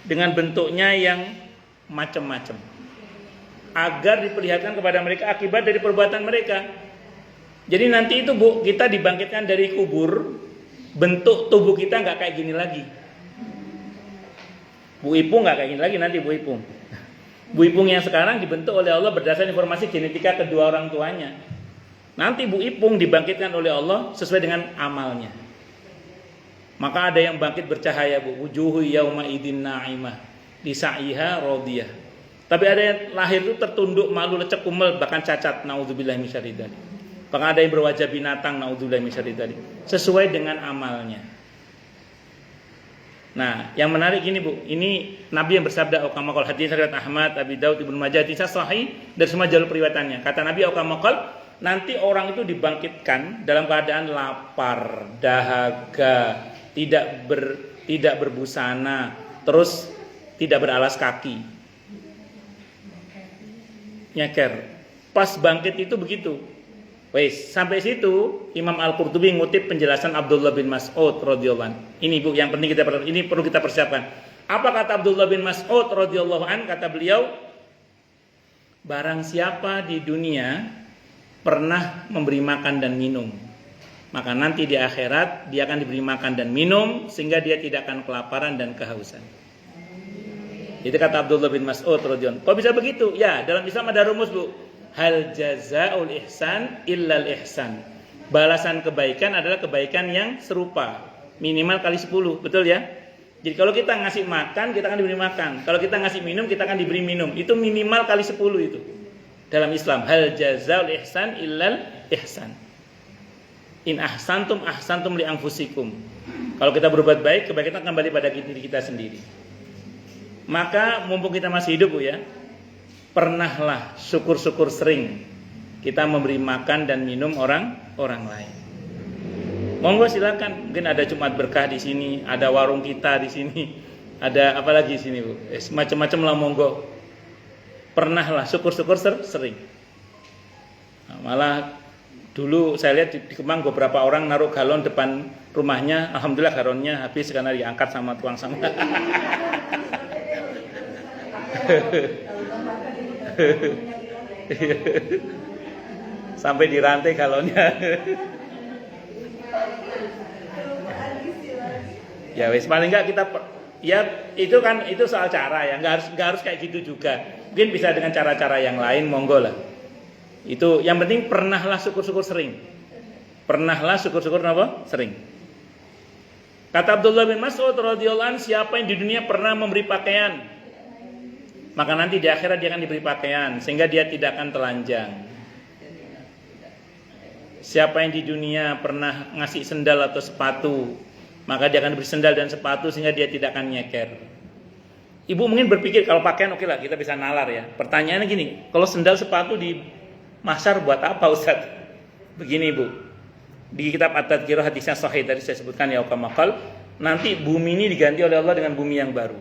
dengan bentuknya yang macam-macam, agar diperlihatkan kepada mereka akibat dari perbuatan mereka. Jadi nanti itu Bu, kita dibangkitkan dari kubur. Bentuk tubuh kita nggak kayak gini lagi. Bu Ipung nggak kayak gini lagi nanti Bu Ipung. Bu Ipung yang sekarang dibentuk oleh Allah berdasarkan informasi genetika kedua orang tuanya. Nanti Bu Ipung dibangkitkan oleh Allah sesuai dengan amalnya. Maka ada yang bangkit bercahaya Bu. Wujuhu yauma idin na'imah di sa'iha radiyah. Tapi ada yang lahir itu tertunduk, malu, lecek, kumel, bahkan cacat. Nauzubillahi min syarri dzalik. Bahkan ada yang berwajah binatang, naudzubillah min syarri dzalik, sesuai dengan amalnya. Nah, yang menarik ini Bu, ini Nabi yang bersabda auqamaqal hadis riwayat Ahmad, Abi Daud, Ibnu Majah, hadis sahih dari semua jalur periwayatannya. Kata Nabi auqamaqal, nanti orang itu dibangkitkan dalam keadaan lapar, dahaga, tidak berbusana, terus tidak beralas kaki. Nyeker. Pas bangkit itu begitu. Wes, sampai situ Imam Al-Qurtubi ngutip penjelasan Abdullah bin Mas'ud radhiyallahu anhu. Ini Bu yang penting ini perlu kita persiapkan. Apa kata Abdullah bin Mas'ud radhiyallahu anhu? Kata beliau, barang siapa di dunia pernah memberi makan dan minum, maka nanti di akhirat dia akan diberi makan dan minum sehingga dia tidak akan kelaparan dan kehausan. Itu kata Abdullah bin Mas'ud radhiyallahu anhu. Kok bisa begitu? Ya, dalam Islam ada rumus Bu. Hal jazaul ihsan illal ihsan. Balasan kebaikan adalah kebaikan yang serupa, minimal kali 10, betul ya? Jadi kalau kita ngasih makan, kita akan diberi makan. Kalau kita ngasih minum, kita akan diberi minum. Itu minimal kali 10 itu. Dalam Islam, hal jazaul ihsan illal ihsan. In ahsantum ahsantum li anfusikum. Kalau kita berbuat baik, kebaikan akan kembali pada diri kita sendiri. Maka mumpung kita masih hidup, Bu ya, pernahlah syukur-syukur sering kita memberi makan dan minum orang lain. Monggo silakan, mungkin ada Jumat berkah di sini, ada warung kita di sini, ada apa lagi di sini, Bu? Macam-macam lah, monggo. Pernahlah syukur-syukur sering. Nah, malah dulu saya lihat di Kemang beberapa orang naruh galon depan rumahnya, alhamdulillah galonnya habis karena diangkat sama tukang sampah. Sampai dirantai galonnya. Ya wis, paling enggak kita ya itu kan itu soal cara ya, enggak harus kayak gitu juga. Mungkin bisa dengan cara-cara yang lain, monggo lah. Itu yang penting pernahlah syukur-syukur sering. Pernahlah syukur-syukur apa? Sering. Kata Abdullah bin Mas'ud radhiyallahu anhu, siapa yang di dunia pernah memberi pakaian, maka nanti di akhirat dia akan diberi pakaian sehingga dia tidak akan telanjang. Siapa yang di dunia pernah ngasih sendal atau sepatu, maka dia akan diberi sendal dan sepatu sehingga dia tidak akan nyeker. Ibu mungkin berpikir kalau pakaian oke lah, kita bisa nalar ya. Pertanyaannya gini, kalau sendal sepatu di mahsyar buat apa Ustaz? Begini Bu, di kitab At-Tadhkirah hadisnya sahih tadi saya sebutkan ya ukamakal, nanti bumi ini diganti oleh Allah dengan bumi yang baru.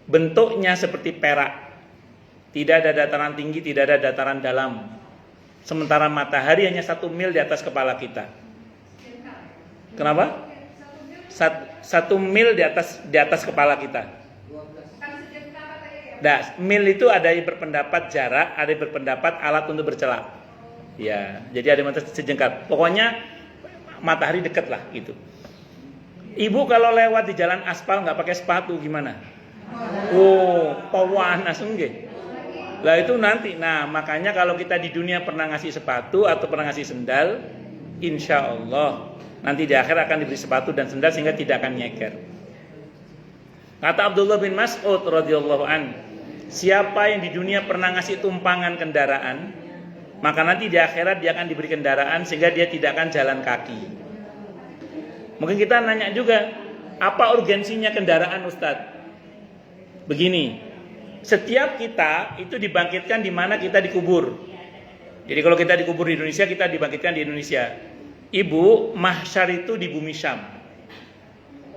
Bentuknya seperti perak, tidak ada dataran tinggi, tidak ada dataran dalam. Sementara matahari hanya 1 mil di atas kepala kita. Kenapa? 1 mil di atas kepala kita. Nah, mil itu ada yang berpendapat jarak, ada yang berpendapat alat untuk bercelak. Ya, jadi ada yang sejengkal. Pokoknya matahari dekat lah gitu. Ibu kalau lewat di jalan aspal nggak pakai sepatu gimana? Oh, pawanas enggak? Lah itu nanti. Nah, makanya kalau kita di dunia pernah ngasih sepatu atau pernah ngasih sendal, insya Allah nanti di akhir akan diberi sepatu dan sendal sehingga tidak akan nyeker. Kata Abdullah bin Mas'ud radhiyallahu an, siapa yang di dunia pernah ngasih tumpangan kendaraan, maka nanti di akhirat dia akan diberi kendaraan sehingga dia tidak akan jalan kaki. Mungkin kita nanya juga, apa urgensinya kendaraan Ustadz? Begini, setiap kita itu dibangkitkan di mana kita dikubur. Jadi kalau kita dikubur di Indonesia, kita dibangkitkan di Indonesia. Ibu, mahsyar itu di bumi Syam.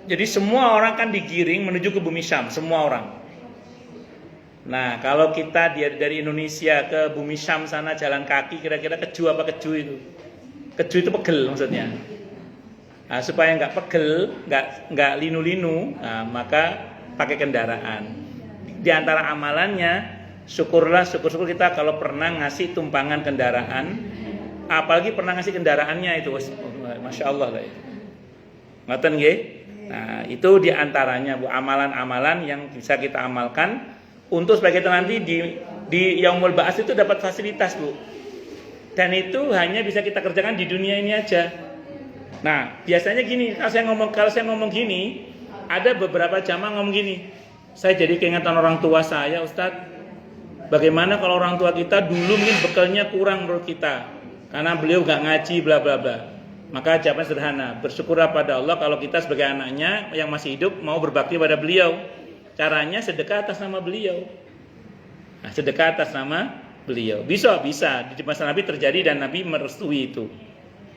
Jadi semua orang kan digiring menuju ke bumi Syam, semua orang. Nah, kalau kita dari Indonesia ke bumi Syam sana jalan kaki, kira-kira keju apa keju itu? Keju itu pegel maksudnya. Nah, supaya nggak pegel, nggak linu-linu, nah, maka pakai kendaraan. Di antara amalannya, syukur kita kalau pernah ngasih tumpangan kendaraan, apalagi pernah ngasih kendaraannya itu, masya Allah lah itu. Ngoten nggih? Nah, itu di antaranya Bu, amalan-amalan yang bisa kita amalkan untuk supaya kita nanti di Yaumul Ba'ats itu dapat fasilitas Bu. Dan itu hanya bisa kita kerjakan di dunia ini aja. Nah, biasanya gini, kalau saya ngomong gini, ada beberapa jamaah ngomong gini, saya jadi keingetan orang tua saya, Ustadz. Bagaimana kalau orang tua kita dulu mungkin bekalnya kurang menurut kita, karena beliau gak ngaji bla bla bla. Maka jawaban sederhana, bersyukurlah pada Allah kalau kita sebagai anaknya yang masih hidup mau berbakti pada beliau. Caranya sedekah atas nama beliau. Nah, sedekah atas nama beliau. Bisa di masa Nabi terjadi dan Nabi merestui itu.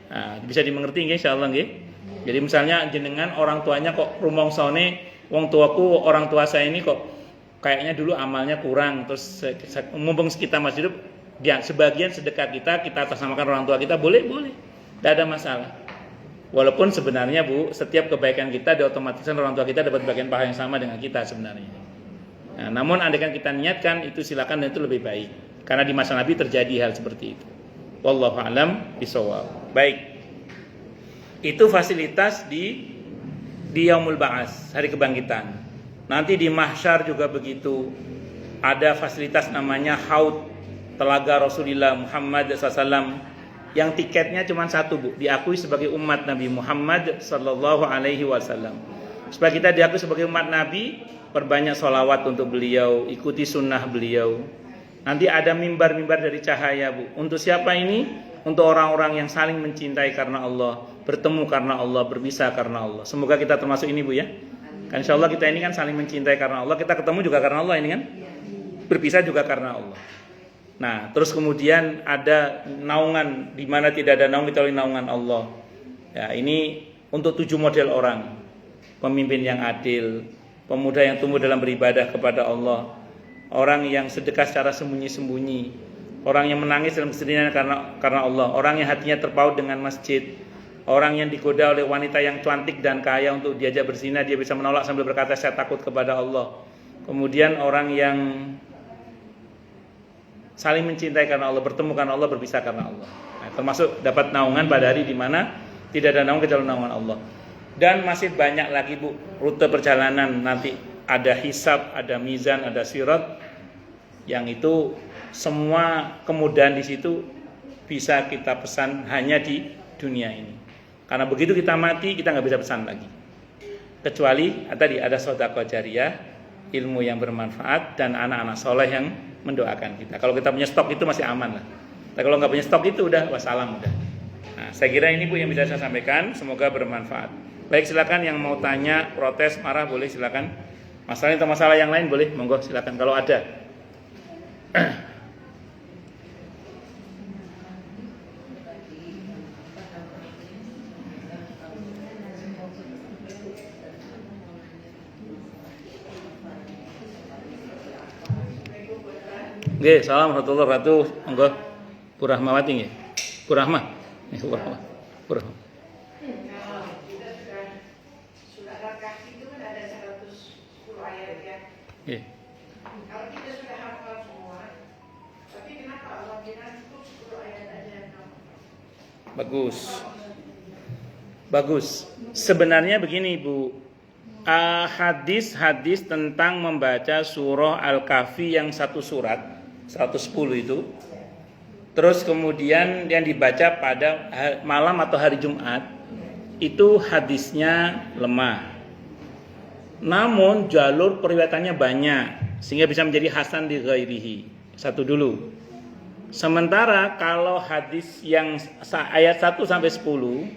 Nah, bisa dimengerti nggih insyaallah nggih. Jadi misalnya jenengan orang tuanya kok rumongsone, wong tuaku orang tua saya ini kok kayaknya dulu amalnya kurang, terus mumpung kita masih hidup, ya sebagian sedekah kita atasnamakan orang tua kita, boleh, tidak ada masalah. Walaupun sebenarnya Bu, setiap kebaikan kita diotomatiskan orang tua kita dapat bagian pahala yang sama dengan kita sebenarnya. Nah, namun andaikan kita niatkan itu silakan dan itu lebih baik, karena di masa Nabi terjadi hal seperti itu. Wallahu a'lam bishawab. Baik. Itu fasilitas di Yaumul Ba'ats, hari kebangkitan. Nanti di mahsyar juga begitu. Ada fasilitas namanya haud. Telaga Rasulullah Muhammad SAW yang tiketnya cuma satu, Bu, diakui sebagai umat Nabi Muhammad sallallahu alaihi wasallam. Supaya kita diakui sebagai umat Nabi, perbanyak sholawat untuk beliau, ikuti sunnah beliau. Nanti ada mimbar-mimbar dari cahaya, Bu. Untuk siapa ini? Untuk orang-orang yang saling mencintai karena Allah, bertemu karena Allah, berpisah karena Allah. Semoga kita termasuk ini, Bu, ya. Kan insya Allah kita ini kan saling mencintai karena Allah, kita ketemu juga karena Allah ini kan, berpisah juga karena Allah. Nah, terus kemudian ada naungan di mana tidak ada naungan kecuali naungan Allah. Ya, ini untuk 7 model orang. Pemimpin yang adil, pemuda yang tumbuh dalam beribadah kepada Allah, orang yang sedekah secara sembunyi-sembunyi, orang yang menangis dalam kesedihan karena Allah, orang yang hatinya terpaut dengan masjid, orang yang digoda oleh wanita yang cantik dan kaya untuk diajak berzina, dia bisa menolak sambil berkata saya takut kepada Allah. Kemudian orang yang saling mencintai karena Allah, bertemu karena Allah, berpisah karena Allah. Nah, termasuk dapat naungan pada hari di mana tidak ada naungan kecuali naungan Allah. Dan masih banyak lagi, Bu, rute perjalanan. Nanti ada hisab, ada mizan, ada sirat, yang itu semua kemudahan di situ bisa kita pesan hanya di dunia ini. Karena begitu kita mati, kita nggak bisa pesan lagi. Kecuali tadi ada sedekah jariyah, ilmu yang bermanfaat, dan anak-anak soleh yang mendoakan kita. Kalau kita punya stok itu masih aman lah. Tapi kalau nggak punya stok itu udah wassalam udah. Nah, saya kira ini, Bu, yang bisa saya sampaikan. Semoga bermanfaat. Baik, silakan yang mau tanya, protes, marah boleh silakan. Masalah atau masalah yang lain boleh, monggo silakan kalau ada. Oke, salam warahmatullahi wabarakatuh. Monggo Bu Rahmawati nggih. Bu Rahmah. Nih Bu Rahmah. Bu Rahmah. Surat Al-Kahfi itu kan ada 110 ayat ya. Nggih. Kalau kita sudah hafal semua, tapi kenapa Allah bilang itu 10 ayat aja yang hafal? Bagus. Bagus. Sebenarnya begini, Bu. Hadis-hadis tentang membaca surah Al-Kahfi yang satu surat 110 itu, terus kemudian yang dibaca pada malam atau hari Jumat, itu hadisnya lemah. Namun jalur periwayatannya banyak sehingga bisa menjadi hasan di ghairihi. Satu dulu. Sementara kalau hadis yang ayat 1 sampai 10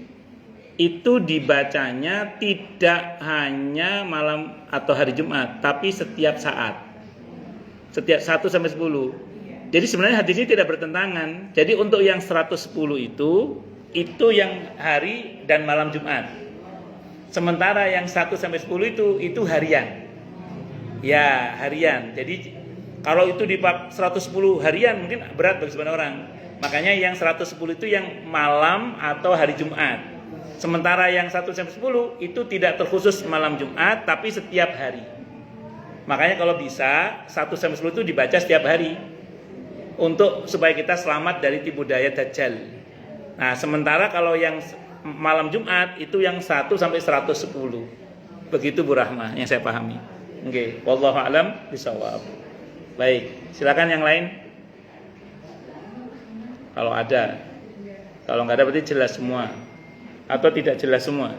itu dibacanya tidak hanya malam atau hari Jumat, tapi setiap saat. Setiap 1 sampai 10. Jadi sebenarnya hadis ini tidak bertentangan. Jadi untuk yang 110 itu yang hari dan malam Jumat. Sementara yang 1 sampai 10 itu harian. Ya, harian. Jadi kalau itu di 110 harian mungkin berat bagi sebagian orang. Makanya yang 110 itu yang malam atau hari Jumat. Sementara yang 1 sampai 10 itu tidak terkhusus malam Jumat tapi setiap hari. Makanya kalau bisa 1 sampai 10 itu dibaca setiap hari untuk supaya kita selamat dari tipu daya Dajjal. Nah, sementara kalau yang malam Jumat itu yang 1 sampai 110. Begitu Bu Rahmah yang saya pahami. Oke, wallahu a'lam bishawab. Baik, silakan yang lain. Kalau ada. Kalau nggak ada berarti jelas semua. Atau tidak jelas semua.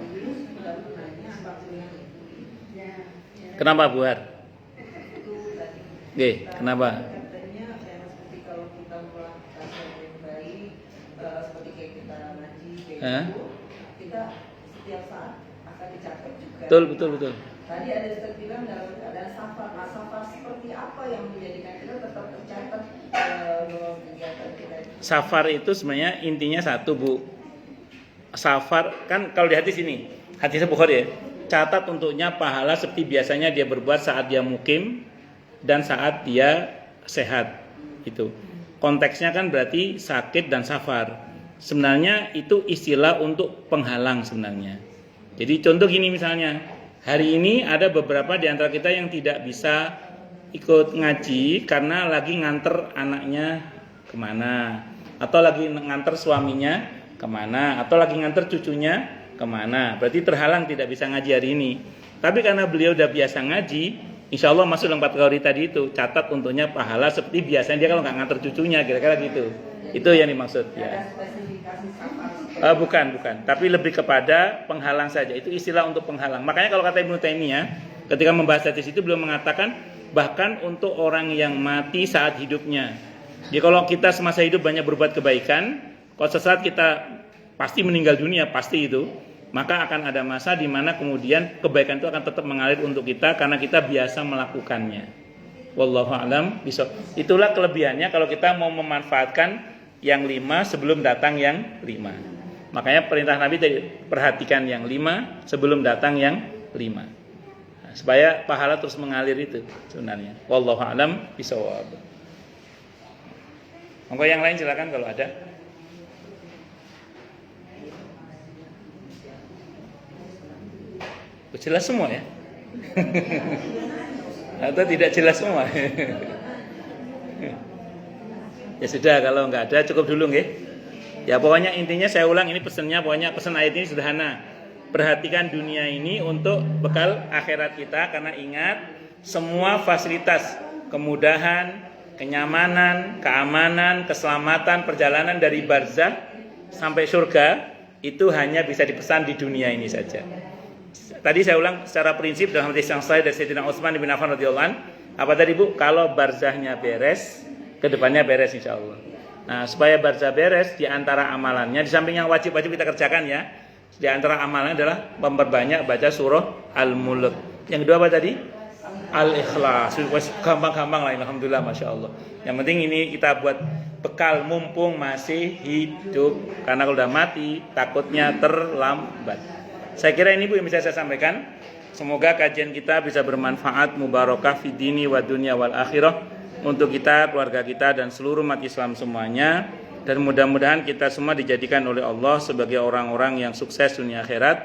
Kenapa Bu Har? Oke, kenapa? Katanya seperti kalau kita melakukan yang baik, seperti kayak kita ngaji kayak gitu, kita setiap saat akan dicatat juga. Betul. Tadi ada Ustaz bilang dalam keadaan safar. Nah, safar seperti apa yang menjadikan kita tetap tercatat dalam kegiatan kita? Safar itu sebenarnya intinya satu, Bu. Safar kan kalau di hadis ini, hadisnya Bukhari ya. Catat untuknya pahala seperti biasanya dia berbuat saat dia mukim dan saat dia sehat. Itu. Konteksnya kan berarti sakit dan safar. Sebenarnya itu istilah untuk penghalang sebenarnya. Jadi contoh gini misalnya, hari ini ada beberapa di antara kita yang tidak bisa ikut ngaji karena lagi nganter anaknya kemana, atau lagi nganter suaminya kemana, atau lagi nganter cucunya kemana. Berarti terhalang tidak bisa ngaji hari ini. Tapi karena beliau udah biasa ngaji, insya Allah masuk dalam kategori tadi itu, catat untuknya pahala seperti biasanya dia kalau nggak nganter cucunya, kira-kira gitu. Itu yang dimaksud ya. Bukan, tapi lebih kepada penghalang saja. Itu istilah untuk penghalang. Makanya kalau kata Ibnu Taimiyah ketika membahas hadis itu beliau mengatakan bahkan untuk orang yang mati saat hidupnya. Jadi kalau kita semasa hidup banyak berbuat kebaikan, kalau sesaat kita pasti meninggal dunia, pasti itu, maka akan ada masa di mana kemudian kebaikan itu akan tetap mengalir untuk kita karena kita biasa melakukannya. Wallahu a'lam bishawab. Itulah kelebihannya kalau kita mau memanfaatkan yang 5 sebelum datang yang 5. Makanya perintah Nabi tadi, perhatikan yang 5 sebelum datang yang 5. Nah, supaya pahala terus mengalir itu sebenarnya. Wallahu a'lam bishawab. Monggo yang lain silakan kalau ada. Jelas semua ya? Atau tidak jelas semua? Ya sudah, kalau nggak ada cukup dulu nggih. Ya pokoknya intinya saya ulang, ini pesannya, pokoknya pesan ayat ini sederhana. Perhatikan dunia ini untuk bekal akhirat kita, karena ingat semua fasilitas, kemudahan, kenyamanan, keamanan, keselamatan, perjalanan dari barzah sampai surga itu hanya bisa dipesan di dunia ini saja. Tadi saya ulang secara prinsip dalam hadis yang sahih dari Sayyidina Utsman bin Affan radhiyallahu anhu. Apa tadi Bu? Kalau barzahnya beres, kedepannya beres insyaallah. Nah, supaya barzah beres, di antara amalannya, di samping yang wajib-wajib kita kerjakan ya, di antara amalannya adalah memperbanyak baca surah Al-Mulk. Yang kedua apa tadi? Al-Ikhlas. Gampang-gampang lah, alhamdulillah, masya Allah. Yang penting ini kita buat bekal mumpung masih hidup, karena kalau udah mati takutnya terlambat. Saya kira ini Bu yang bisa saya sampaikan. Semoga kajian kita bisa bermanfaat, mubarakah fi dini wa dunya wal akhirah, untuk kita, keluarga kita, dan seluruh umat Islam semuanya. Dan mudah-mudahan kita semua dijadikan oleh Allah sebagai orang-orang yang sukses dunia akhirat,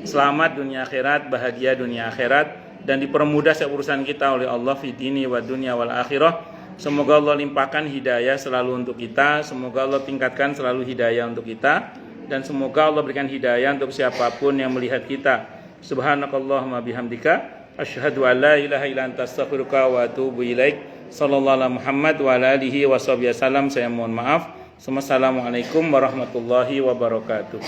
selamat dunia akhirat, bahagia dunia akhirat, dan dipermudah urusan kita oleh Allah fi dini wa dunya wal akhirah. Semoga Allah limpahkan hidayah selalu untuk kita, semoga Allah tingkatkan selalu hidayah untuk kita, dan semoga Allah berikan hidayah untuk siapapun yang melihat kita. Subhanakallahumma bihamdika asyhadu an la ilaha illa anta astaghfiruka wa atubu ilaik. Sallallahu alaihi Muhammad wa ala alihi wasallam. Saya mohon maaf. Assalamualaikum warahmatullahi wabarakatuh.